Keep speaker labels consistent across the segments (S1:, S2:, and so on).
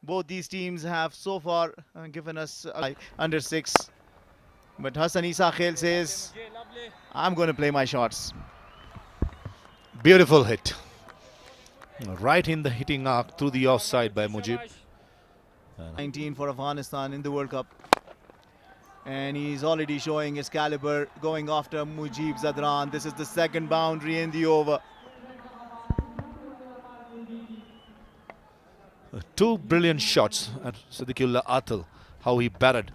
S1: Both these teams have so far given us under 6. But Hassan Isa Khail says, I'm going to play my shots.
S2: Beautiful hit. Right in the hitting arc through the offside by Mujib.
S1: 19 for Afghanistan in the World Cup. And he's already showing his caliber going after Mujib Zadran. This is the second boundary in the over.
S2: Two brilliant shots at Siddiqullah Atal. How he batted.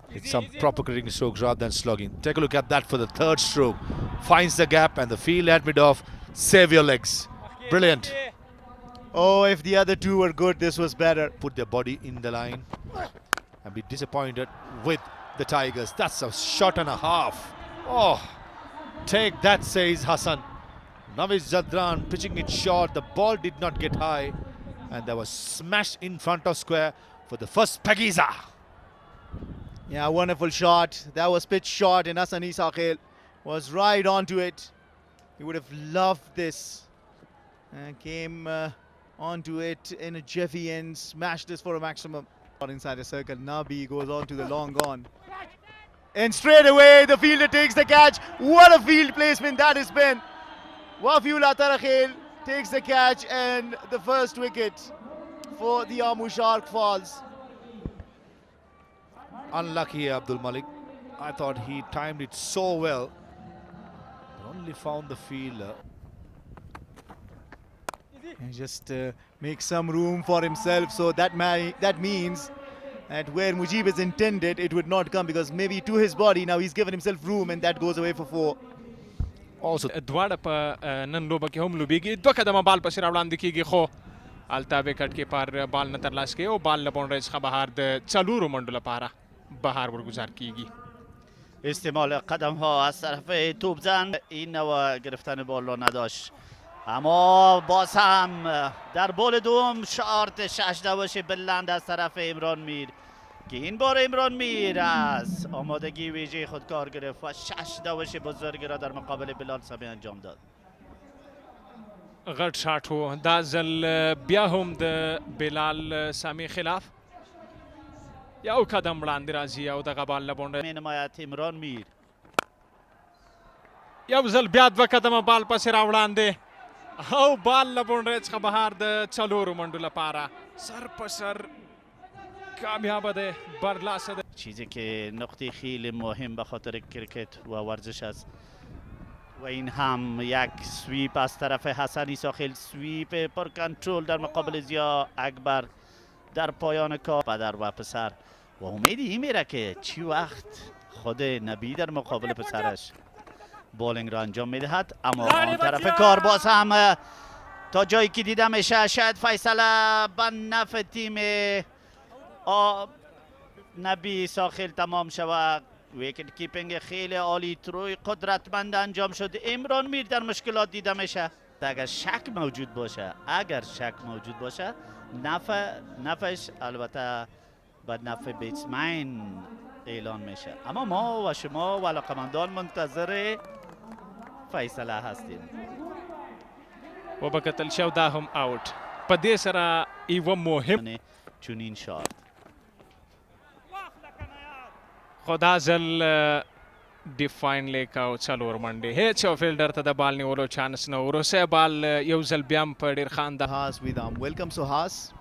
S2: Hit some proper cricketing strokes rather than slugging. Take a look at that for the third stroke. Finds the gap and the field had mid off. Save your legs. Brilliant.
S1: Oh, if the other two were good, this was better.
S2: Put their body in the line and be disappointed with the Tigers. That's a shot and a half. Oh, take that, says Hassan. Naviz Zadran pitching it short. The ball did not get high. And there was smash in front of square for the first Pakiza.
S1: Yeah, wonderful shot. That was pitch short and Hassan Isa Khail was right onto it. He would have loved this. And came onto it in a jiffy and smashed this for a maximum. Inside the circle, Nabi goes on to the long on. And straight away, the fielder takes the catch. What a field placement that has been. Wafiullah Tarakhail takes the catch and the first wicket for the Ammu Shark falls.
S2: Unlucky Abdul Malik. I thought he timed it so well. Only found the fielder.
S1: And just make some room for himself, so that means that where Mujib is intended, it would not come, because maybe to his body now he's given himself room and that goes away for 4.
S2: Also
S3: دواړه په نن لوبه کې هم لوبېږي. 2 قدمه بال پسې راوړاندې کېږي خو هلته وکټ کیپر بال نه ترلاسه کوي او بال له باونډرۍ څخه بهر د 4 منډو لپاره بهر ورگذار کیږي.
S4: استعمال قدم ها از طرف توپزن این نوع گرفتن بال را نداشت، اما باز هم در بال دوم شارت 6 دوش بلند از طرف عمران میر که این بار عمران میر از آمادگی ویژه خود کار گرفت و 6 دوش بزرگ را در مقابل بلال سمی انجام داد.
S3: غټ شاټ و دا ځل بیا هم د بلال سامي خلاف یو قدم وړاندې راځي او دغه بال له باونډرۍ
S4: می نماید عمران میر.
S3: یو ځل بیا 2 قدمه بال پسې راوړاندې او بال له باونډرۍ څخه بهر د 4 منډو لپاره سر په سر کامیابه ده، برلاسه ده.
S4: چیزی که نقطه خیلی مهم به خاطر کرکت و ورزش است و این هم یک سویپ از طرف حسن عیسی خیل، سویپ پر کنترل در مقابل ضیا اکبر در پایان کار. پدر و پسر و امید این میره که چی وقت خود نبی در مقابل پسرش بولینگ را انجام میدهد، اما آن طرف کار باز هم تا جایی که دیده میشه شاید فیصله به نفع تیم نبی ساخل تمام شود. ویکت کیپینگ خیلی عالی، تروی قدرتمند انجام شد. عمران میر در مشکلات دیده میشه. اگر شک موجود باشه نفعش البته به نفع بیتسمن اعلان میشه، اما ما و شما و علاقمندان منتظر فیصله هستیم.
S3: و به کتل شو دا هم آوټ. په دې سره یوه مهم
S4: چونین شات
S3: خو دا ځل ډیفاین لیک او 4 منډې هیڅ یو فیلډر ته د بال نیولو چانس نه و. وروستی بال یو ځل بیا هم په ډېر ښه انداز.
S1: Suhas with welcome Suhas.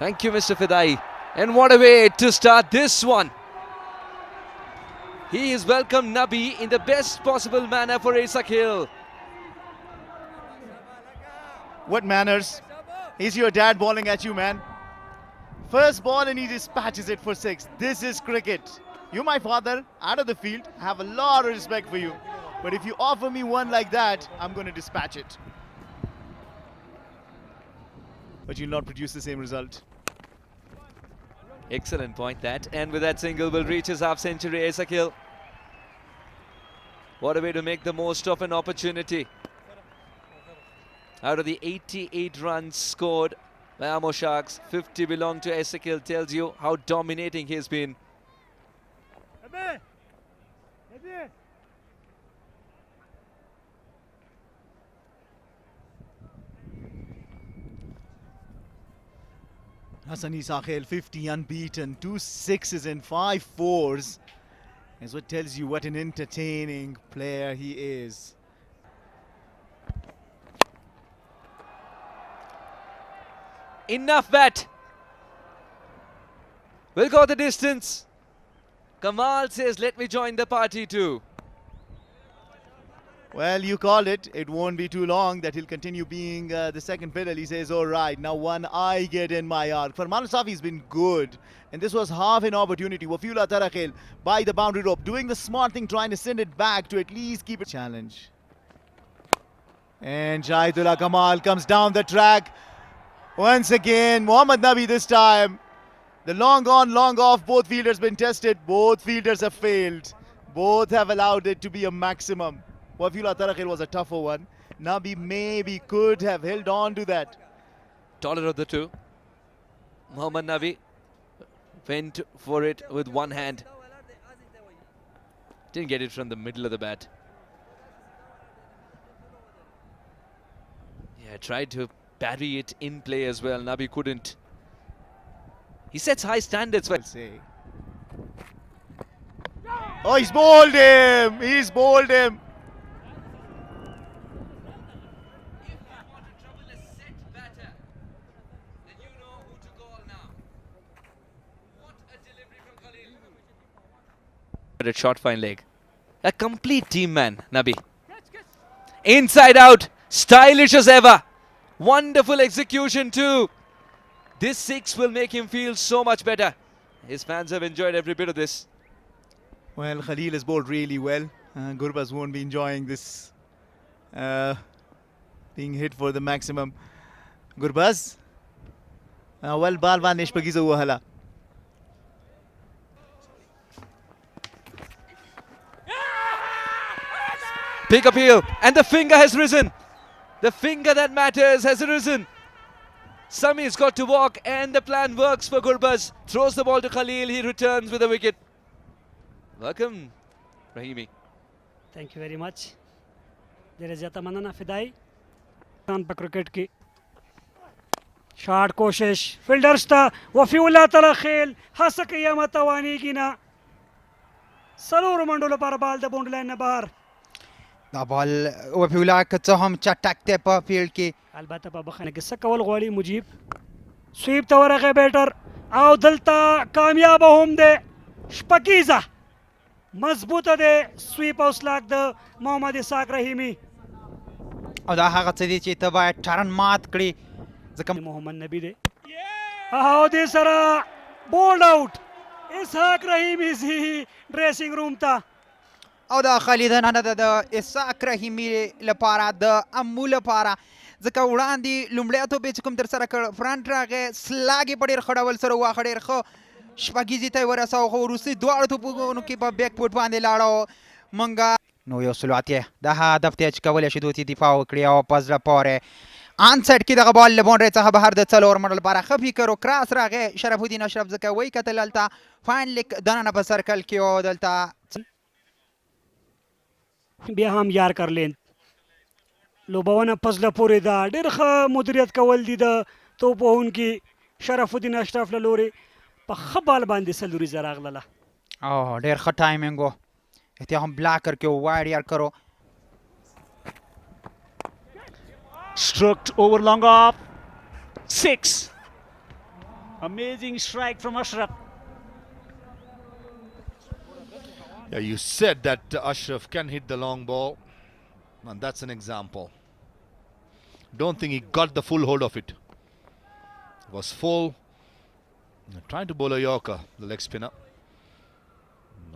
S5: Thank you, Mr. Fidai. And what a way to start this one. He has welcomed Nabi in the best possible manner for Isa Khail.
S1: What manners? He's your dad bowling at you, man. First ball and he dispatches it for 6. This is cricket. You, my father, out of the field, have a lot of respect for you. But if you offer me one like that, I'm going to dispatch it. But you'll not produce the same result.
S5: Excellent point that. And with that single will reach his half century, Isa Khail. What a way to make the most of an opportunity. Out of the 88 runs scored by Ammu Sharks, 50 belong to Isa Khail. Tells you how dominating he's been.
S1: Hassan Isakhel 50 unbeaten, 2 6s and 5 4s. Is what tells you what an entertaining player he is.
S5: Enough bet. We'll go the distance. Kamal says, let me join the party too.
S1: Well, you called it. It won't be too long that he'll continue being the second fiddle. He says, all right, now one I get in my arc. Farman Safi's been good. And this was half an opportunity. Wafiullah Tarakhel by the boundary rope, doing the smart thing, trying to send it back to at least keep it challenge. And Shahidullah Kamal comes down the track. Once again, Mohammad Nabi this time. The long on, long off, both fielders been tested. Both fielders have failed. Both have allowed it to be a maximum. Wafiullah Tarakhel was a tougher one. Nabi maybe could have held on to that.
S5: Taller of the two. Mohammad Nabi went for it with one hand. Didn't get it from the middle of the bat. Yeah, tried to parry it in play as well. Nabi couldn't. He sets high standards.
S1: I'll say. Oh, he's bowled him! He's bowled him!
S5: A short fine leg. A complete team man, Nabi. Inside out, stylish as ever. Wonderful execution too. This 6 will make him feel so much better. His fans have enjoyed every bit of this.
S1: Well, Khalil has bowled really well. Gurbaz won't be enjoying this being hit for the maximum. Gurbaz? Well, Balwan Nishpagiza Wahala.
S5: Big appeal, and the finger has risen. The finger that matters has risen. Sami's got to walk, and the plan works for Gurbaz. Throws the ball to Khalil, he returns with a wicket. Welcome, Rahimi.
S6: Thank you very much. There is Yatamana Fidai. Tan pa cricket ki. Shot koshish. Fielders ta. Wafiullah Tarakhel. Hasak Yamatawani gina. Salur Mandula para ball the boundary line na bahar.
S7: دا بال وفیولا که څه هم چټک دی په فیلډ کې
S6: البته په بخښنه کې څه کول غواړي مجیب سویپ ته ورغی بیټر او دلته کامیاب هم دی شپکیزه مضبوطه دی سویپ او سلاک د محمد اسحاق رحیمي
S7: او دا هغه څه دی چې ته باید ټرن مات کړي ځکه
S6: محمد نبی دی او دې سره بولډ آوټ اسحاق رحیمي زی ډریسنګ روم ته
S7: او د خالد نه د اسحاق رحیمي لپاره د امو لپاره ځکه وړاندې لومړی توپ چې کوم ترسره کړ فرنټ راغی سلاګ یې په ډېر ښه ډول سره واخه ډېر ښه شپږیزې ته یې ورساوه خو وروستي دواړو توپونو کې په بیک فوټ باندې لاړو موږ نو یو سل اتیا دا هدف دی چې کولی شي دوی دفاع وکړي او په زړه پورې آن سایډ کې دغه بال له باونډرۍ څخه بهر د څلور منډو لپاره ښه فکر و کراس راغی شرف الدین اشرف ځکه وایي کتل هلته فاین لیک دننه په سرکل کې او دلته
S6: بیا هم یار کرلین لوبونه پزله پورې ده ډېر ښه مدیریت کول دي د توپ وهونکي شرف الدین اشرف له لورې په ښه بال باندې څلوریزه راغلله
S7: او ډېر ښه ټایمینګ و احتیا هم بلاکر کې و واید یار کرو
S8: Stroked over long off. 6. Amazing strike from Ashraf.
S2: Yeah, you said that Ashraf can hit the long ball, and that's an example. Don't think he got the full hold of it. Was full. Trying to bowl a Yorker, the leg spinner.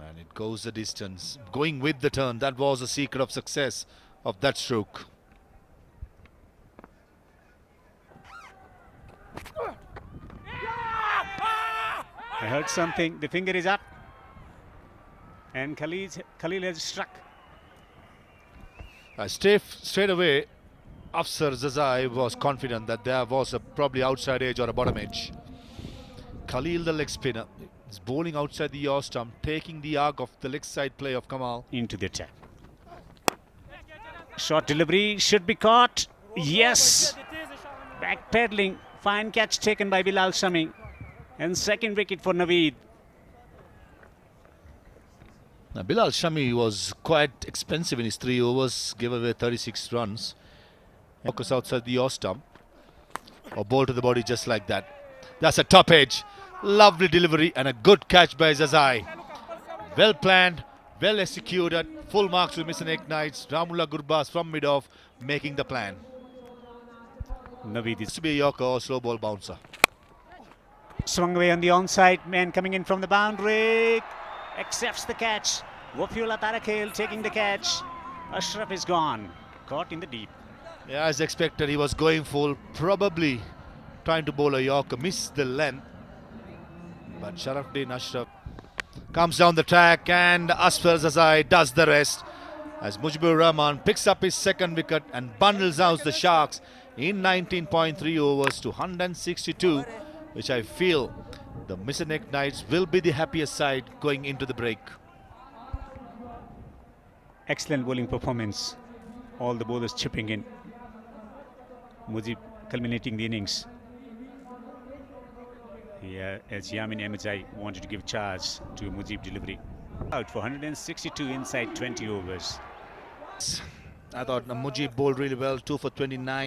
S2: And it goes the distance. Going with the turn, that was the secret of success of that stroke.
S8: I heard something. The finger is up. And Khalil has struck.
S2: Straight away, Afsar Zazai was confident that there was a probably outside edge or a bottom edge. Khalil, the leg spinner, is bowling outside the yaw stump, taking the arc of the leg side play of Kamal.
S8: Into the tap. Short delivery should be caught. Yes. Back pedaling Fine catch taken by Bilal Shami. And second wicket for Naveed.
S2: Now, Bilal Shami was quite expensive in his 3 overs, gave away 36 runs. Focus outside the off stump. Or ball to the body just like that. That's a top edge. Lovely delivery and a good catch by Zazai. Well planned, well executed. Full marks to Missenegg Knights. Ramullah Gurbaz from mid-off making the plan.
S8: Naveed
S2: This
S8: is
S2: to be a Yorker or slow ball bouncer.
S8: swung away on the onside. Man coming in from the boundary. Accepts the catch. Wafiullah Tarakhel taking the catch. Ashraf is gone. Caught in the deep.
S2: Yeah, as expected, he was going full. Probably trying to bowl a Yorker. Missed the length. But Sharafuddin Ashraf comes down the track and Asfar Zazai does the rest. As Mujibur Rahman picks up his second wicket and bundles out the Sharks in 19.3 overs to 162, which I feel the Missenegg Knights will be the happiest side going into the break.
S8: Excellent bowling performance. All the bowlers chipping in. Mujib culminating the innings. Yeah, as Yamin Ahmedzai wanted to give charge to Mujib delivery. Out for 162 inside 20 overs.
S2: I thought Mujib bowled really well, 2 for 29.